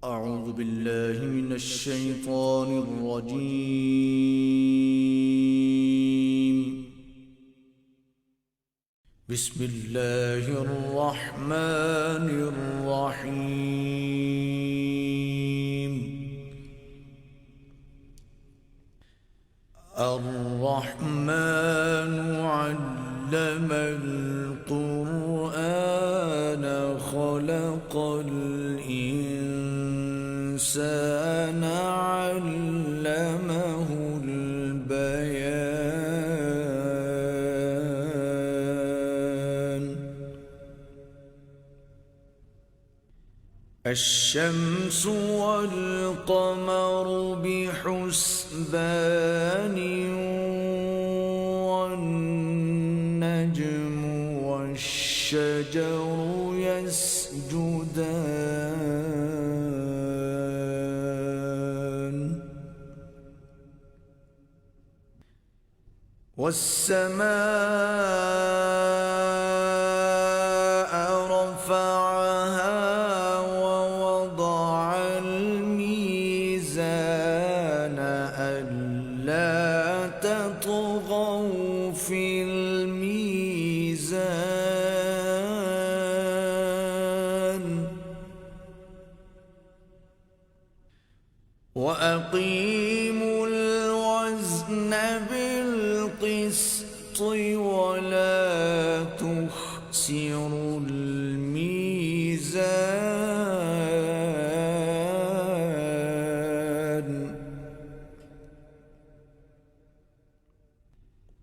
أعوذ بالله من الشيطان الرجيم. بسم الله الرحمن الرحيم. الرحمن علم القرآن خلق الإنسان علمه البيان. الشمس والقمر بحسبان والنجم والشجر يسجدان. والسماء رفعها ووضع الميزان ألا تطغوا في الميزان وأقيموا الوزن بالقسط ولا تخسروا الميزان.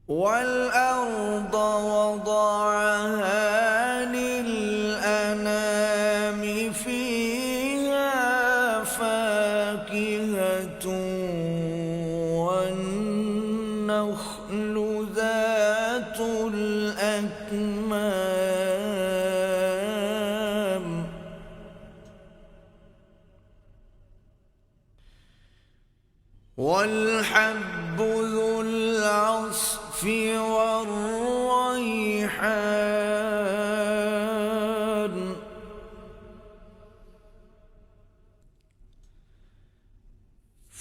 والأرض وضعها للأنام فيها فاكهة والنخل ذات الأكمام والحب ذو العصف والريحان.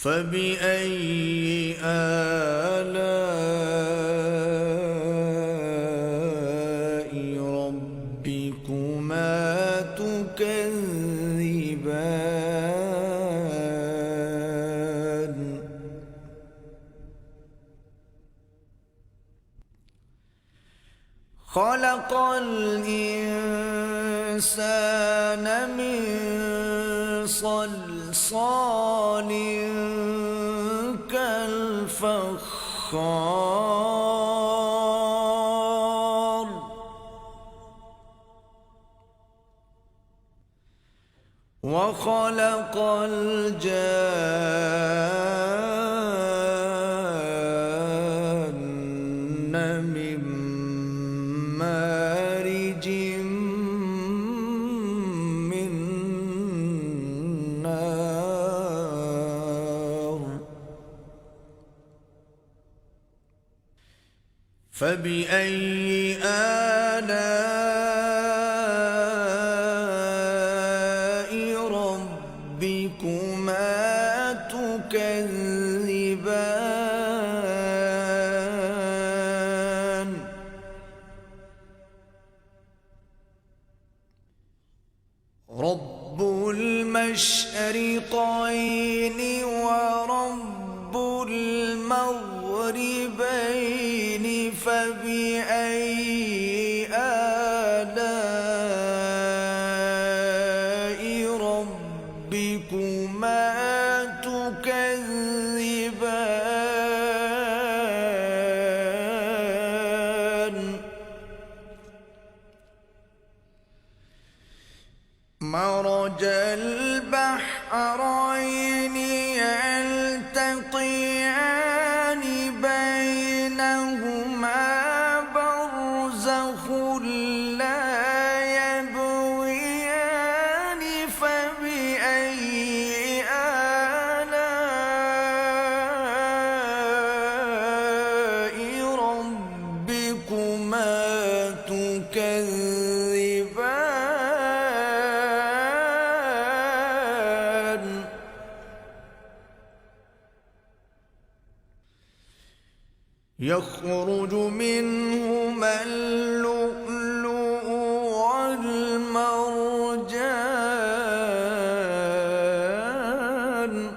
فبأي آلاء ربكما تكذبان. خلق الإنسان من صلصال كالفخار. وخلق الجان من مارج من نار. فبأي آلاء ربكما تكذبان. رب المشرقين ورب المغربين فبأي آلاء ربكما تكذبان. مرج البحرين يلتقيان بينهما برزخ لا يبغيان. فبأي آلاء يخرج منهما اللؤلؤ والمرجان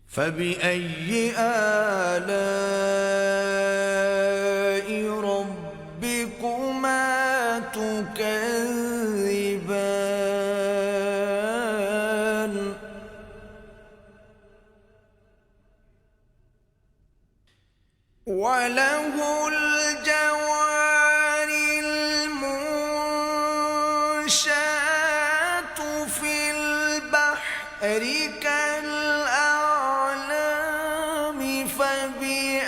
فبأي آلاء ربكما تكذبان وله الجوار المنشآت في البحر كالأعلام فبأي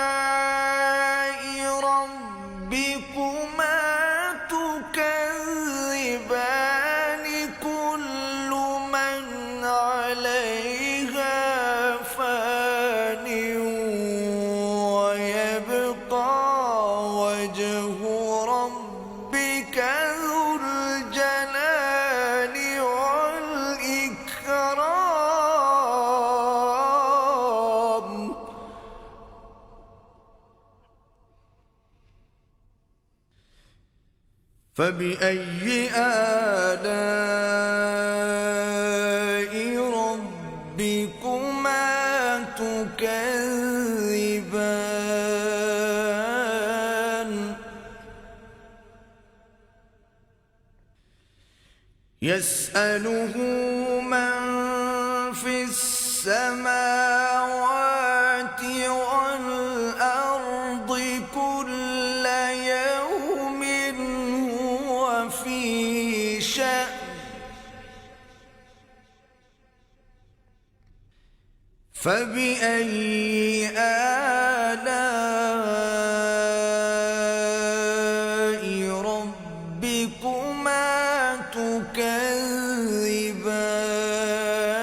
آلاء ربكما تكذبان كل من عليها فان ويبقى وجه ربك ذو الجلال والإكرام فبأي آلاء ربكما تكذبان يسأله من في السماوات والأرض كل يوم هو في شأن فبأي آلاء ربكما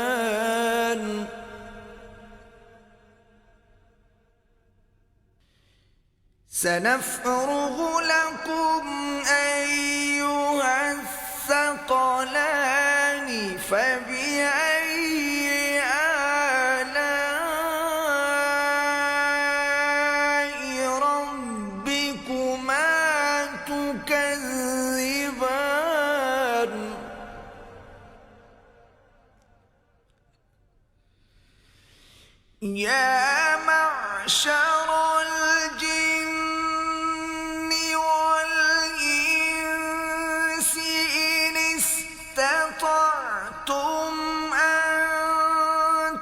تكذبان سنفرغ لكم أيها الثقلان فبأي تكذبان يا معشر الجن والإنس إن استطعتم أن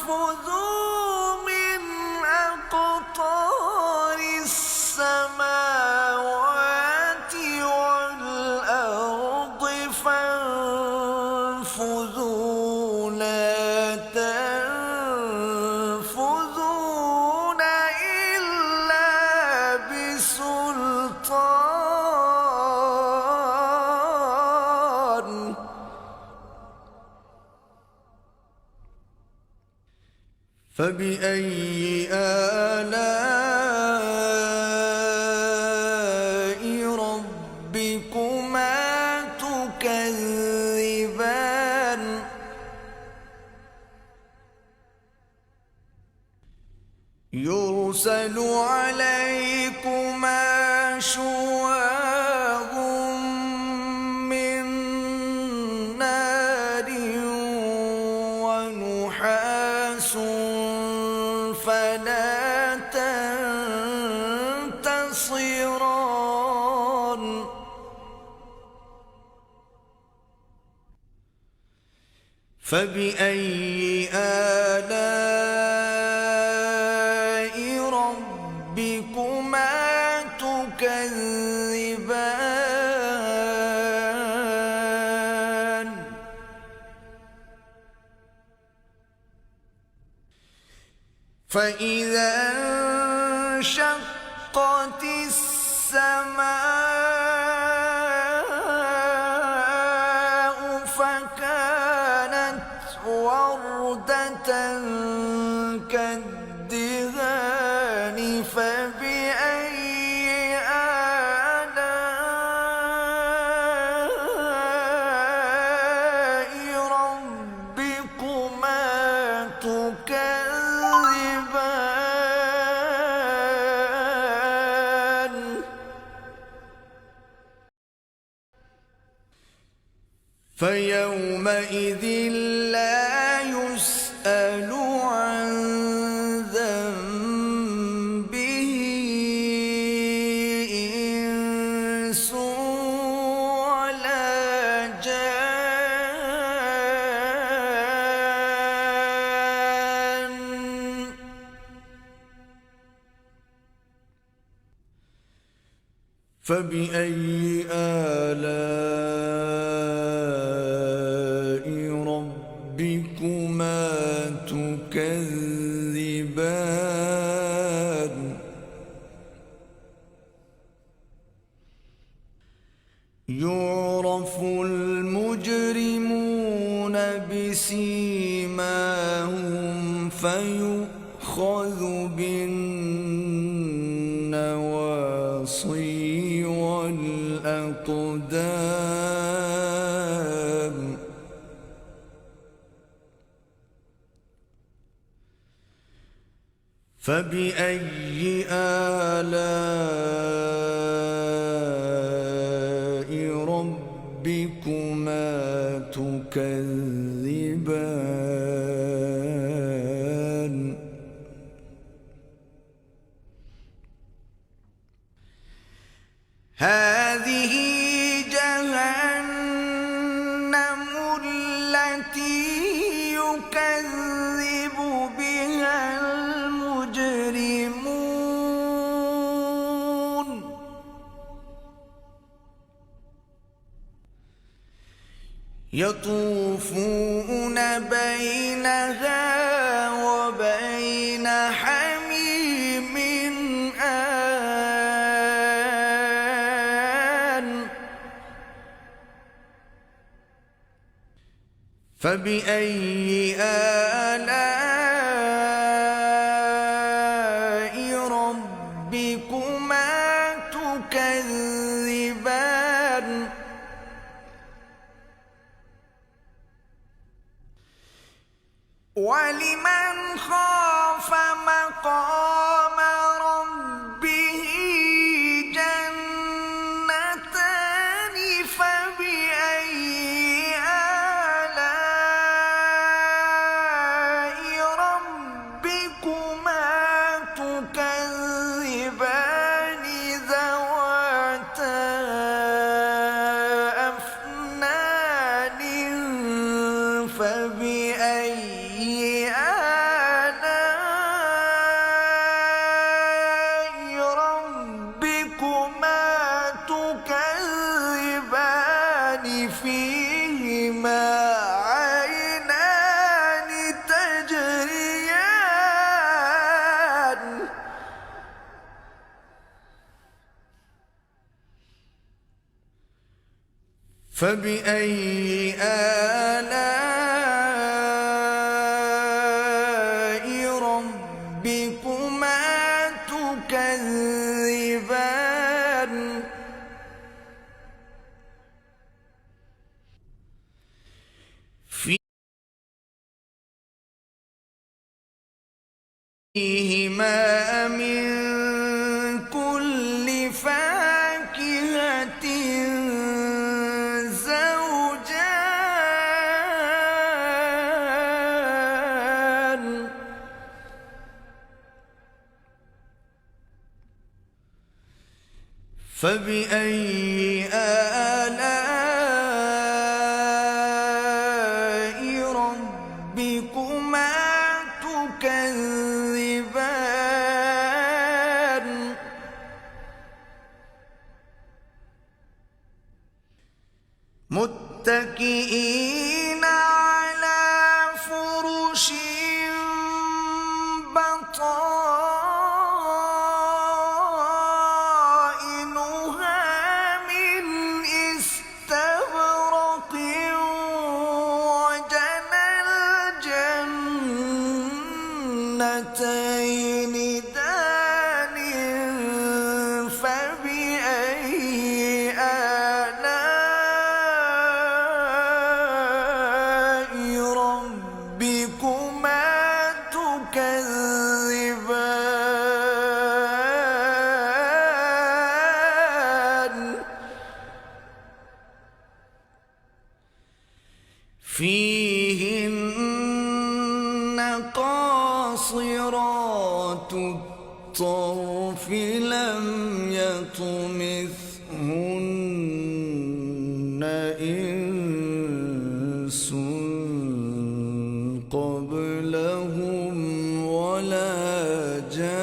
تنفذوا من أقطار السماوات والأرض فانفذوا لا تنفذون إلا بسلطان فبأي آلاء ربكما تكذبان يرسل عليكما شواظ من نار ونحاس فلا تنتصران فبأي آلاء ربكما تكذبان فإذا انشقت السماء فكانت وردة كالدهان فبأي آلاء فيومئذ لا يسأل عن ذنبه إنس ولا جان. فبأي آلاء ربكما تكذبان. يعرف المجرمون بسيماهم فيؤخذ بالنواصي والأقدام. فبأي آلاء ربكما تكذبان. هذه جهنم التي يكذب بها المجرمون. يطوفون بينها وبين حميم آن. فبأي آلاء ربكما تكذبان. ولمن خاف مقام ربه جنتان. فبأي آلاء ربكما تكذبان ذواتا أفنان. فبأي آلاء ربكما تكذبان فيهما عينان تجريان. فبأي آلاء ربكما تكذبان. فيهما من كل فاكهة زوجان. فبأي آلاء ربكما تكذبان. متكئين على فرش بطائنها من استبرق. وجنى الجنتين دان. فبأي آلاء فيهن قاصرات الطرف لم يطمثهن إنس قبلهم ولا جان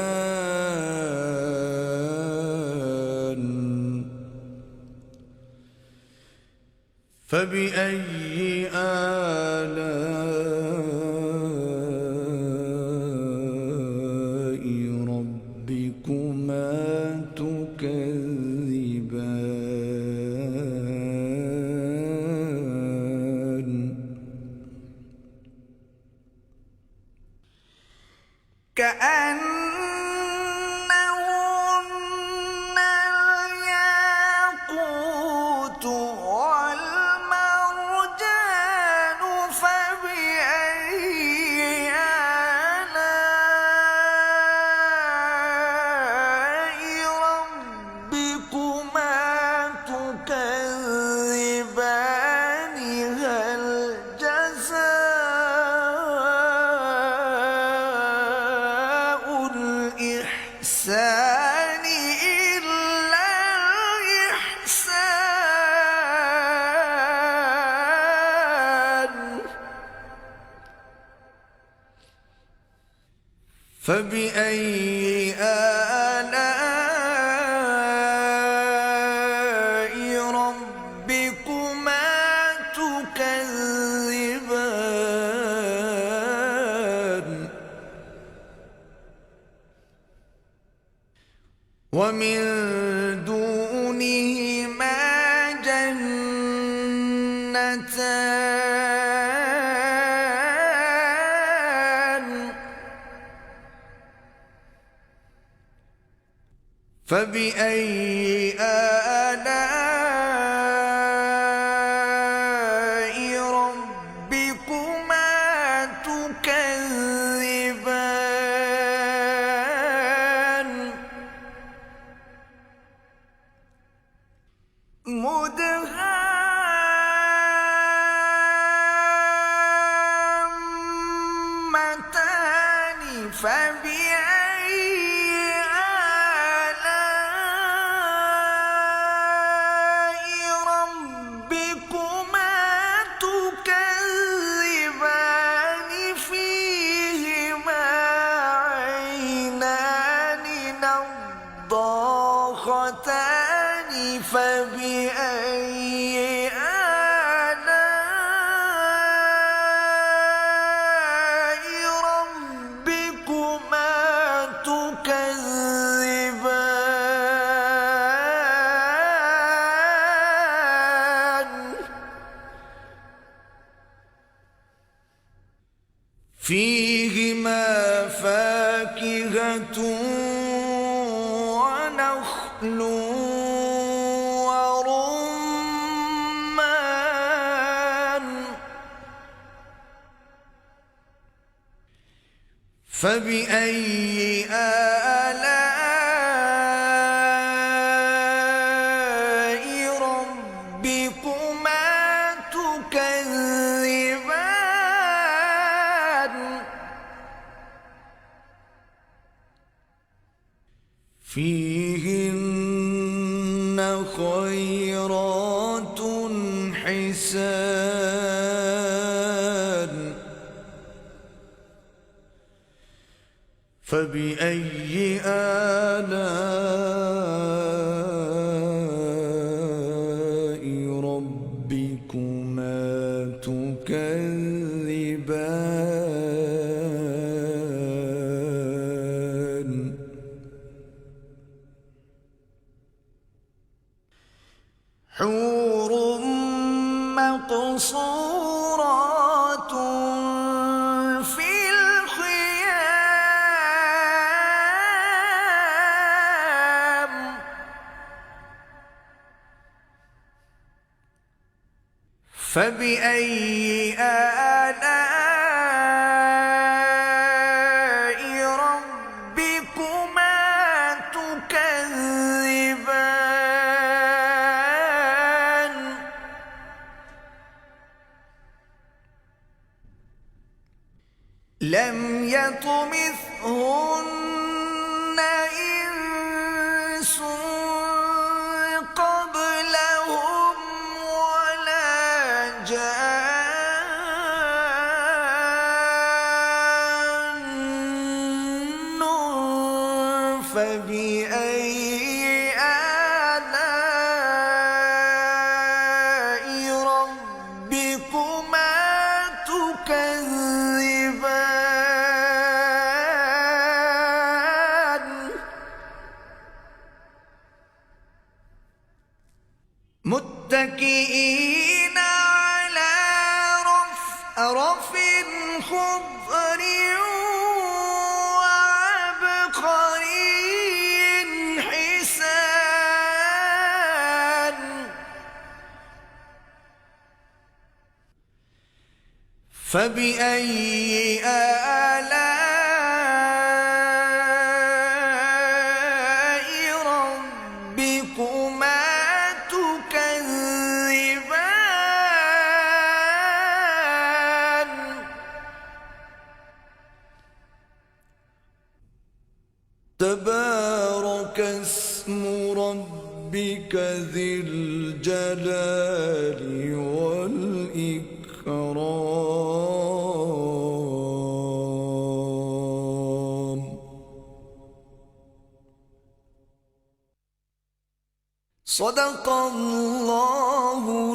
فبأي آلاء ربكما تكذبان كأنهن الياقوت والمرجان فبأي آلاء ربكما تكذبان هل جزاء الإحسان إلا الإحسان فبأي آلاء ربكما تكذبان ومن دونهما جنتان فبأي آلاء ربكما تكذبان مدهامتان فبأي آلاء ربكما تكذبان فيهما عينان نضاختان فبأي آلاء ربكما تكذبان فيهما فاكهة ونخل ورمان فبأي آلاء ربكما تكذبان فيهن خيرات حسان فبأي آلاء ربكما تكذبان حور مقصورات في الخيام فبأي آلاء ربكما تكذبان لم يطمثهن إنس قبلهم ولا جان فبأي آلاء ربكما تكذبان متكئين على رفرف خضر وعبقري حسان فبأي آلاء ربكما تكذبان تبارك اسم ربك ذي الجلال والإكرام صدق الله